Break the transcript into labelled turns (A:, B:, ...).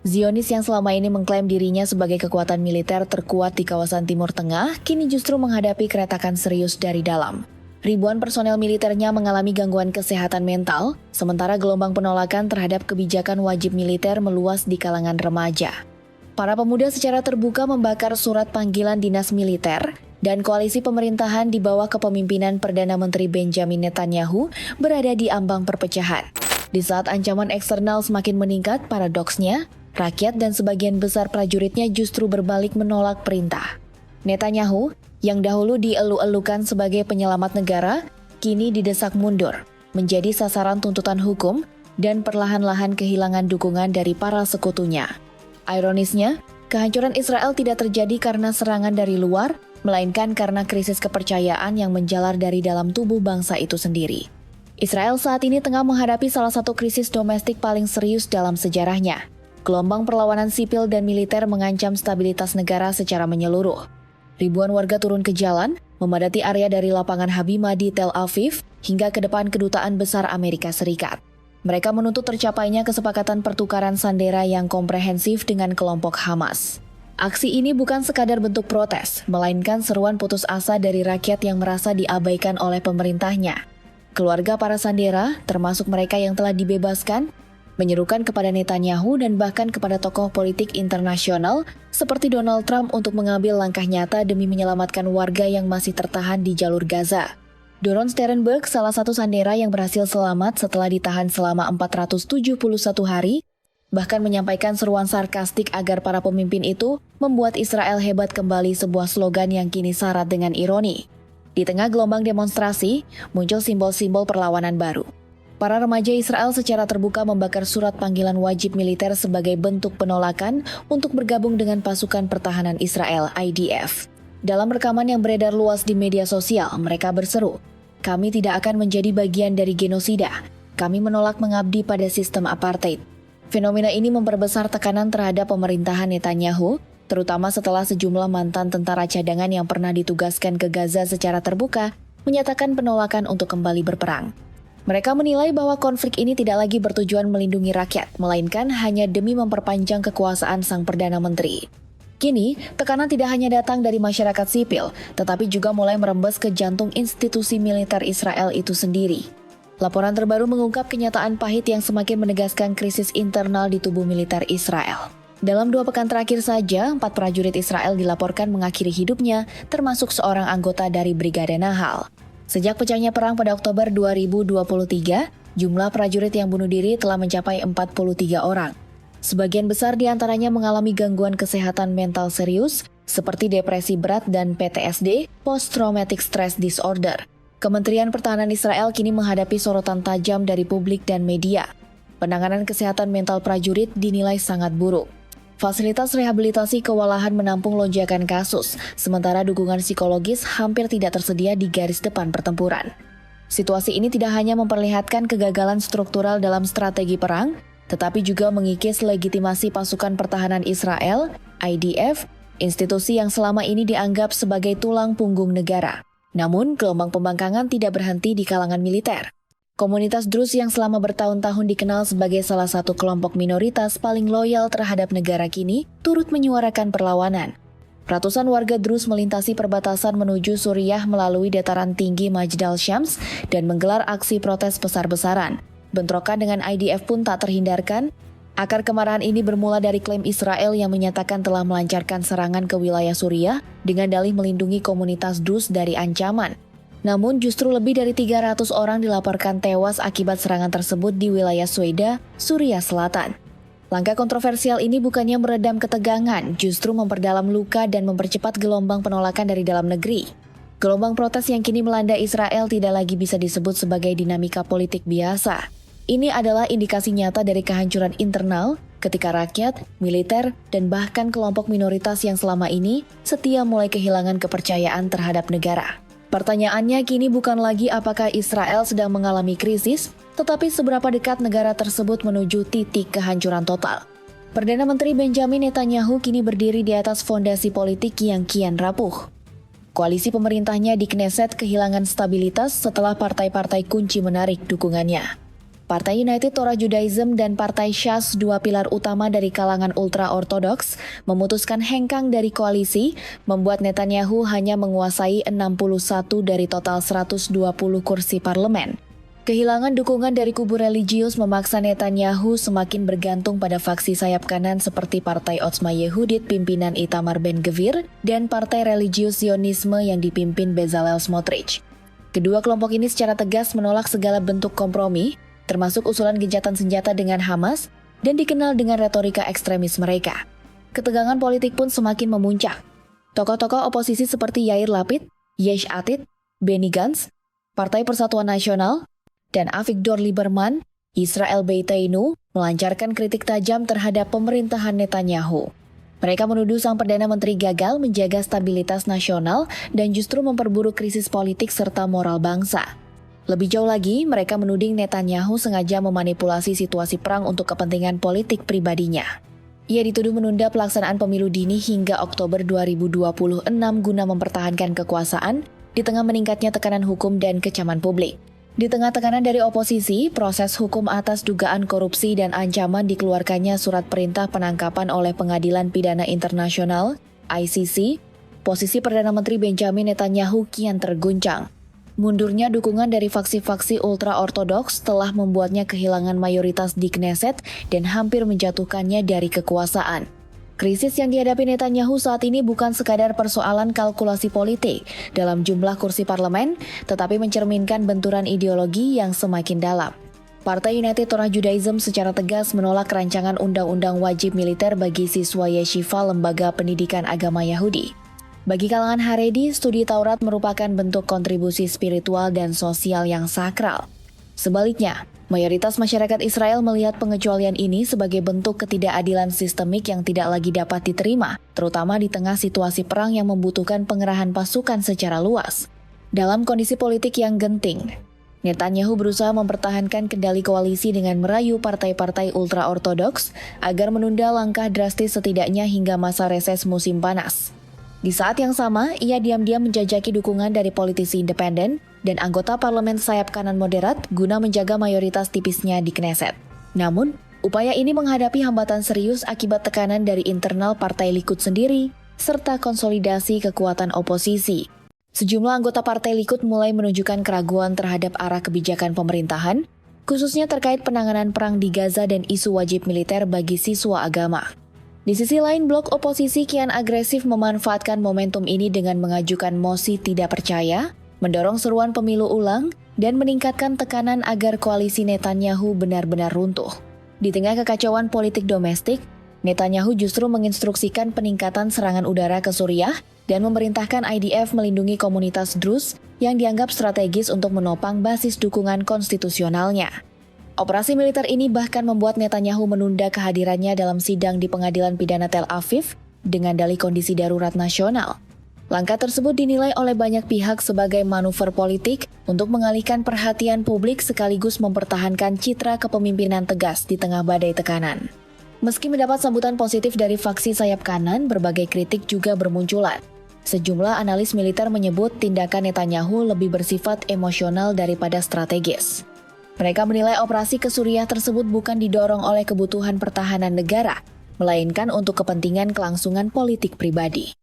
A: Zionis yang selama ini mengklaim dirinya sebagai kekuatan militer terkuat di kawasan Timur Tengah, kini justru menghadapi keretakan serius dari dalam. Ribuan personel militernya mengalami gangguan kesehatan mental, sementara gelombang penolakan terhadap kebijakan wajib militer meluas di kalangan remaja. Para pemuda secara terbuka membakar surat panggilan dinas militer, dan koalisi pemerintahan di bawah kepemimpinan Perdana Menteri Benjamin Netanyahu berada di ambang perpecahan. Di saat ancaman eksternal semakin meningkat, paradoksnya, rakyat dan sebagian besar prajuritnya justru berbalik menolak perintah. Netanyahu, yang dahulu dielu-elukan sebagai penyelamat negara, kini didesak mundur, menjadi sasaran tuntutan hukum dan perlahan-lahan kehilangan dukungan dari para sekutunya. Ironisnya, kehancuran Israel tidak terjadi karena serangan dari luar, melainkan karena krisis kepercayaan yang menjalar dari dalam tubuh bangsa itu sendiri. Israel saat ini tengah menghadapi salah satu krisis domestik paling serius dalam sejarahnya. Gelombang perlawanan sipil dan militer mengancam stabilitas negara secara menyeluruh. Ribuan warga turun ke jalan, memadati area dari lapangan Habima di Tel Aviv hingga ke depan Kedutaan Besar Amerika Serikat. Mereka menuntut tercapainya kesepakatan pertukaran sandera yang komprehensif dengan kelompok Hamas. Aksi ini bukan sekadar bentuk protes, melainkan seruan putus asa dari rakyat yang merasa diabaikan oleh pemerintahnya. Keluarga para sandera, termasuk mereka yang telah dibebaskan, menyerukan kepada Netanyahu dan bahkan kepada tokoh politik internasional seperti Donald Trump untuk mengambil langkah nyata demi menyelamatkan warga yang masih tertahan di jalur Gaza. Doron Sternberg, salah satu sandera yang berhasil selamat setelah ditahan selama 471 hari, bahkan menyampaikan seruan sarkastik agar para pemimpin itu membuat Israel hebat kembali, sebuah slogan yang kini syarat dengan ironi. Di tengah gelombang demonstrasi, muncul simbol-simbol perlawanan baru. Para remaja Israel secara terbuka membakar surat panggilan wajib militer sebagai bentuk penolakan untuk bergabung dengan pasukan pertahanan Israel, IDF. Dalam rekaman yang beredar luas di media sosial, mereka berseru, "Kami tidak akan menjadi bagian dari genosida. Kami menolak mengabdi pada sistem apartheid." Fenomena ini memperbesar tekanan terhadap pemerintahan Netanyahu, terutama setelah sejumlah mantan tentara cadangan yang pernah ditugaskan ke Gaza secara terbuka menyatakan penolakan untuk kembali berperang. Mereka menilai bahwa konflik ini tidak lagi bertujuan melindungi rakyat, melainkan hanya demi memperpanjang kekuasaan sang Perdana Menteri. Kini, tekanan tidak hanya datang dari masyarakat sipil, tetapi juga mulai merembes ke jantung institusi militer Israel itu sendiri. Laporan terbaru mengungkap kenyataan pahit yang semakin menegaskan krisis internal di tubuh militer Israel. Dalam 2 pekan terakhir saja, 4 prajurit Israel dilaporkan mengakhiri hidupnya, termasuk seorang anggota dari Brigade Nahal. Sejak pecahnya perang pada Oktober 2023, jumlah prajurit yang bunuh diri telah mencapai 43 orang. Sebagian besar di antaranya mengalami gangguan kesehatan mental serius, seperti depresi berat dan PTSD, Post Traumatic Stress Disorder. Kementerian Pertahanan Israel kini menghadapi sorotan tajam dari publik dan media. Penanganan kesehatan mental prajurit dinilai sangat buruk. Fasilitas rehabilitasi kewalahan menampung lonjakan kasus, sementara dukungan psikologis hampir tidak tersedia di garis depan pertempuran. Situasi ini tidak hanya memperlihatkan kegagalan struktural dalam strategi perang, tetapi juga mengikis legitimasi pasukan pertahanan Israel, IDF, institusi yang selama ini dianggap sebagai tulang punggung negara. Namun, gelombang pembangkangan tidak berhenti di kalangan militer. Komunitas Druze yang selama bertahun-tahun dikenal sebagai salah satu kelompok minoritas paling loyal terhadap negara kini, turut menyuarakan perlawanan. Ratusan warga Druze melintasi perbatasan menuju Suriah melalui dataran tinggi Majd al-Shams dan menggelar aksi protes besar-besaran. Bentrokan dengan IDF pun tak terhindarkan. Akar kemarahan ini bermula dari klaim Israel yang menyatakan telah melancarkan serangan ke wilayah Suriah dengan dalih melindungi komunitas Druze dari ancaman. Namun justru lebih dari 300 orang dilaporkan tewas akibat serangan tersebut di wilayah Sweda, Suriah Selatan. Langkah kontroversial ini bukannya meredam ketegangan, justru memperdalam luka dan mempercepat gelombang penolakan dari dalam negeri. Gelombang protes yang kini melanda Israel tidak lagi bisa disebut sebagai dinamika politik biasa. Ini adalah indikasi nyata dari kehancuran internal ketika rakyat, militer, dan bahkan kelompok minoritas yang selama ini setia mulai kehilangan kepercayaan terhadap negara. Pertanyaannya kini bukan lagi apakah Israel sedang mengalami krisis, tetapi seberapa dekat negara tersebut menuju titik kehancuran total. Perdana Menteri Benjamin Netanyahu kini berdiri di atas fondasi politik yang kian rapuh. Koalisi pemerintahnya di Knesset kehilangan stabilitas setelah partai-partai kunci menarik dukungannya. Partai United Torah Judaism dan Partai Shas, dua pilar utama dari kalangan ultra-ortodoks, memutuskan hengkang dari koalisi, membuat Netanyahu hanya menguasai 61 dari total 120 kursi parlemen. Kehilangan dukungan dari kubu religius memaksa Netanyahu semakin bergantung pada faksi sayap kanan seperti Partai Otzma Yehudit pimpinan Itamar Ben-Gvir dan Partai Religius Zionisme yang dipimpin Bezalel Smotrich. Kedua kelompok ini secara tegas menolak segala bentuk kompromi, termasuk usulan gencatan senjata dengan Hamas, dan dikenal dengan retorika ekstremis mereka. Ketegangan politik pun semakin memuncak. Tokoh-tokoh oposisi seperti Yair Lapid, Yesh Atid, Benny Gantz, Partai Persatuan Nasional, dan Avigdor Lieberman, Israel Beiteinu, melancarkan kritik tajam terhadap pemerintahan Netanyahu. Mereka menuduh sang Perdana Menteri gagal menjaga stabilitas nasional dan justru memperburuk krisis politik serta moral bangsa. Lebih jauh lagi, mereka menuding Netanyahu sengaja memanipulasi situasi perang untuk kepentingan politik pribadinya. Ia dituduh menunda pelaksanaan pemilu dini hingga Oktober 2026 guna mempertahankan kekuasaan di tengah meningkatnya tekanan hukum dan kecaman publik. Di tengah tekanan dari oposisi, proses hukum atas dugaan korupsi dan ancaman dikeluarkannya surat perintah penangkapan oleh Pengadilan Pidana Internasional, ICC, posisi Perdana Menteri Benjamin Netanyahu kian terguncang. Mundurnya dukungan dari faksi-faksi ultra-ortodoks telah membuatnya kehilangan mayoritas di Knesset dan hampir menjatuhkannya dari kekuasaan. Krisis yang dihadapi Netanyahu saat ini bukan sekadar persoalan kalkulasi politik dalam jumlah kursi parlemen, tetapi mencerminkan benturan ideologi yang semakin dalam. Partai United Torah Judaism secara tegas menolak rancangan undang-undang wajib militer bagi siswa yeshiva lembaga pendidikan agama Yahudi. Bagi kalangan Haredi, studi Taurat merupakan bentuk kontribusi spiritual dan sosial yang sakral. Sebaliknya, mayoritas masyarakat Israel melihat pengecualian ini sebagai bentuk ketidakadilan sistemik yang tidak lagi dapat diterima, terutama di tengah situasi perang yang membutuhkan pengerahan pasukan secara luas. Dalam kondisi politik yang genting, Netanyahu berusaha mempertahankan kendali koalisi dengan merayu partai-partai ultra-ortodoks agar menunda langkah drastis setidaknya hingga masa reses musim panas. Di saat yang sama, ia diam-diam menjajaki dukungan dari politisi independen dan anggota parlemen sayap kanan moderat guna menjaga mayoritas tipisnya di Knesset. Namun, upaya ini menghadapi hambatan serius akibat tekanan dari internal Partai Likud sendiri, serta konsolidasi kekuatan oposisi. Sejumlah anggota Partai Likud mulai menunjukkan keraguan terhadap arah kebijakan pemerintahan, khususnya terkait penanganan perang di Gaza dan isu wajib militer bagi siswa agama. Di sisi lain, blok oposisi kian agresif memanfaatkan momentum ini dengan mengajukan mosi tidak percaya, mendorong seruan pemilu ulang, dan meningkatkan tekanan agar koalisi Netanyahu benar-benar runtuh. Di tengah kekacauan politik domestik, Netanyahu justru menginstruksikan peningkatan serangan udara ke Suriah dan memerintahkan IDF melindungi komunitas Druze yang dianggap strategis untuk menopang basis dukungan konstitusionalnya. Operasi militer ini bahkan membuat Netanyahu menunda kehadirannya dalam sidang di Pengadilan Pidana Tel Aviv dengan dalih kondisi darurat nasional. Langkah tersebut dinilai oleh banyak pihak sebagai manuver politik untuk mengalihkan perhatian publik sekaligus mempertahankan citra kepemimpinan tegas di tengah badai tekanan. Meski mendapat sambutan positif dari faksi sayap kanan, berbagai kritik juga bermunculan. Sejumlah analis militer menyebut tindakan Netanyahu lebih bersifat emosional daripada strategis. Mereka menilai operasi ke Suriah tersebut bukan didorong oleh kebutuhan pertahanan negara, melainkan untuk kepentingan kelangsungan politik pribadi.